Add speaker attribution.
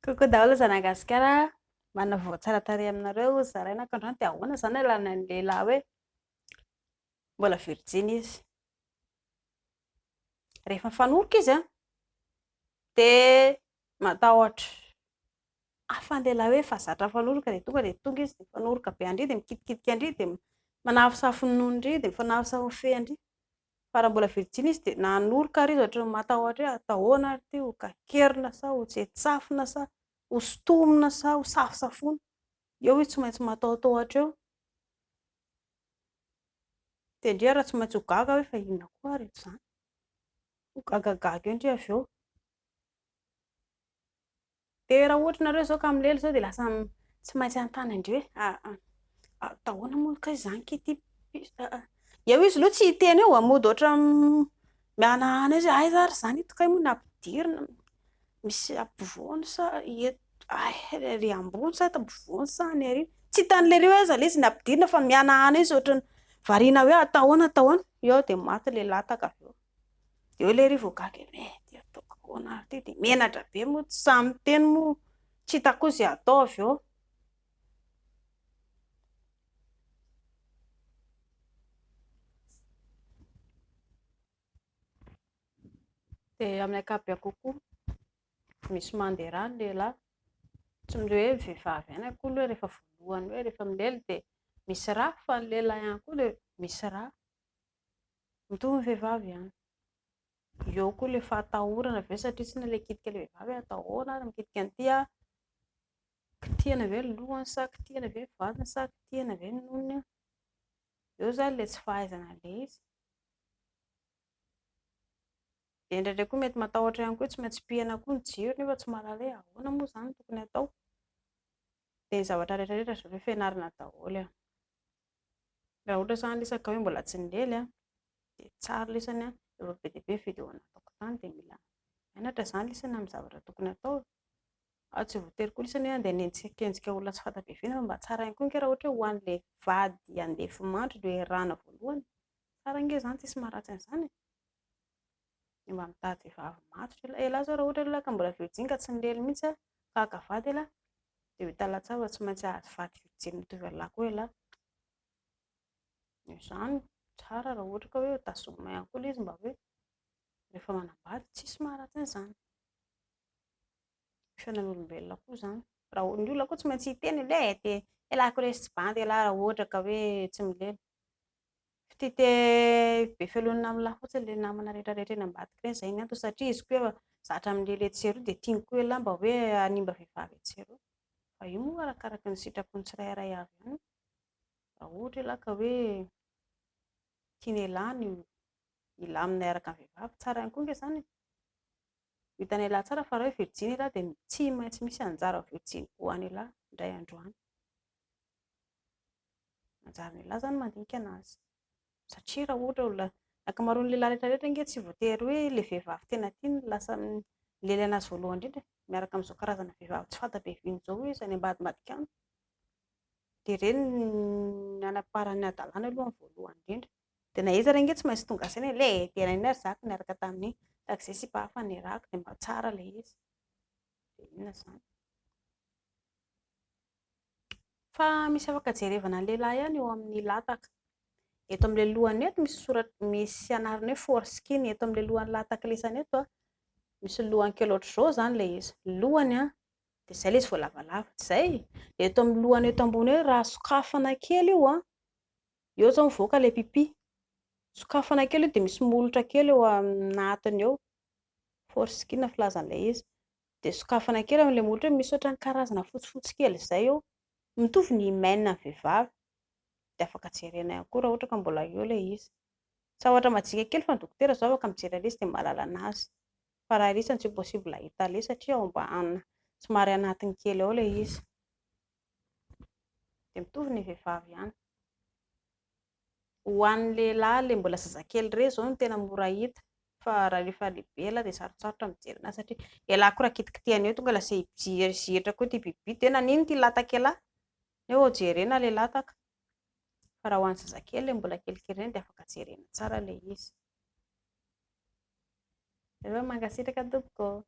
Speaker 1: Kokoa daholo Zanagasikara, manana tsara tarehy aminareo, zaraina ka androany dia ahoana izany ialana ny lehilahy hoe mbola virgin izy. Rehefa mifanoroka izy dia matahotra. Hafa ny lehilahy hoe efa zatra mifanoroka dia tonga izy dia mifanoroka be andry dia mikitikitika andry dia manafosafo ny nono indry dia mifanafosafo ny fe andry. Fa raha mbola virgin izy dia na hanoroka ary izy ohatran'ny matahotra hoe atao ahoana ary ity, ho kakerina sa ho tsentsafina sa ho sontomina sa ho safosafoina, eo izy tsy maintsy matahotahotra eo. Dia indrindra raha tsy maintsy ho gaga hoe fa inona koa ary izany, ho gagagaga eo indry avy eo. Dia raha ohatra nareo izao ka milely izao dia lasa tsy maintsy anontany indry hoe atao ahoana moa ka izany ity, eo izy aloha tsy hiteny eo, mody ohatra mihanahana izy, aiza ary izany ito kay moa nampidirina, misy ampovoany sa ery ambony sa eto ampovoany sa any aoriana, tsy hitan'ilay reo aiza ilay izy nampidirina fa mihanahana izy ohatran'ny variana hoe atao ahoana, eo dia maty ilay lataka avy eo. Dia eo ilay iry vao gaga dia ataoko ahoana ary ity, dia menatra be moa, tsy samy miteny moa, tsy hitako koa izay atao avy eo. Dia amin'ny ankapobeny kokoa misy mandeha rà ny lehilahy, tsy hoe vehivavy ihany akory hoe rehefa voalohany hoe rehefa milely dia misy rà, fa ny lehilahy ihany koa dia misy rà, mitovy ny vehivavy ihany. Eo koa ilay fahatahorana avy eo satria tsy ilay kitika ilay vehivavy atao ahoana ary mikitika an'ity, kitihana ve ny lohany sa kitihana ve ny vatany sa kitihana ve ny nonony, eo izany ilay tsy fahaizana an'ilay izy. Dia indraindray koa mety matahotra ihany koa, tsy maintsy pihana koa ny jiro nefa tsy mahalala hoe ahoana moa izany no tokony atao. Dia ny zavatra rehetrarehetra izao hoe fianarana daholo. Raha ohatra izany lesaka hoe mbola tsy nilely dia tsara lesany efa be dia be mividy ao anaty tany dia mila mianatra izany lesany amin'ny zavatra tokony atao. Tsy voatery koa lesany hoe andeha hanenjikenjika olona tsy fanta-piaviana fa mba tsara ihany koa raha ohatra hoe ho an'ilay vady handeha hifimandry no iarahana voalohany, tsara ange izany, tsisy maharatsy an'izany. Dia mba mitady vehivavy matotra lehilahy izao raha ohatra lehilahy ka mbola virgin ka tsy nilely mihitsy ka haka vady ela, dia ho hita latsava tsy maintsy hahazo vady virgin mitovy amin'ny lahy koa ialahy. Izany tsara raha ohatra ka hoe tazomina ihany koa ilay izy mba hoe rehefa manambady tsisy maharatsy an'izany. Fiainan'olombelona koa izany, raha ny olona koa tsy maintsy hiteny dia ialako resy tsy bandy ialahy raha ohatra ka hoe tsy milely. Tia be fialonana amin'ny lahy fotsiny ilay namana rehetrarehetra eny ambadika ireny, izay ny antony satria izy koa efa zatra milely etseroa dia tiany koa ialahy mba hoe hanimba vehivavy etseroa. Fa io moa arakaraka ny sitrapony tsirairay avy ihany. Raha ohatra ialahy ka hoe tiany ialahy ny ilamina araka ny vehivavy, tsara ihany koa ange izany. Hitany ialahy tsara fa raha hoe virgin ialahy dia tsy maintsy misy anjara virgin ho an'ny ialahy indray androany. Anjaran'ny ialahy izany mandinika anazy. Satria raha ohatra olona ankamaroan'ny lehilahy rehetrarehetra ange tsy voatery hoe ilay vehivavy tena tiany lasa milely anazy voalohany indrindra, miaraka amin'izao karazana vehivavy tsy fanta-piaviana izao izy any ambadimbadika any. Dia ireny no anaparan'ny adalàna aloha ny voalohany indrindra. Dia na iza ary ange tsy maintsy tonga saina hoe tena iny ary zaka niaraka tamin'iny, tak'izay sy mba hafa niarahako dia mba tsara ilay izy. Dia inona izany. Fa misy afaka jerevana ny lehilahy ihany eo amin'ny lataka. Eto amin'ilay lohany eto misy anarana hoe foreskin, eto amin'ilay lohany lataka lesany eto misy lohany kely ohatr'izao izany ilay izy. Lohany dia izay ilay izy vao lavalava, izay. Eto amin'ny lohany eto ambony hoe raha sokafana kely io eo izao mivoaka ilay pipi. Sokafana kely io dia misy molotra kely eo anatiny eo, foreskin filazan'ilay izy. Dia sokafana kely amin'ilay molotra misy ohatran'ny karazana fotsifotsy kely izay eo, mitovy ny hymen-ny vehivavy. Dia afaka jerena ihany koa raha ohatra ka mbola eo ilay izy. Sawatra majinika kely fa ny dokotera izao afaka mijery ilay izy dia mahalala anazy. Fa raha risany tsy possible hahita ilay satria ao ambany somary anatiny kely ao ilay izy. Dia mitovy ny vehivavy ihany. Ho an'ny lehilahy ilay mbola zazakely ireny izao no tena mora hita, fa raha rehefa lehibe ela dia sarotsarotra mijery anazy satria ialahy koa raha kitikitihana eo tonga lasa hijery koa ity bibi dia nanino ity lataka ialahy, neo jerena ilay lataka. Fa raha ho an'ny zazakely ilay mbola kelikely ireny dia afaka jerena tsara ilay izy. Mangasitraka tompoko.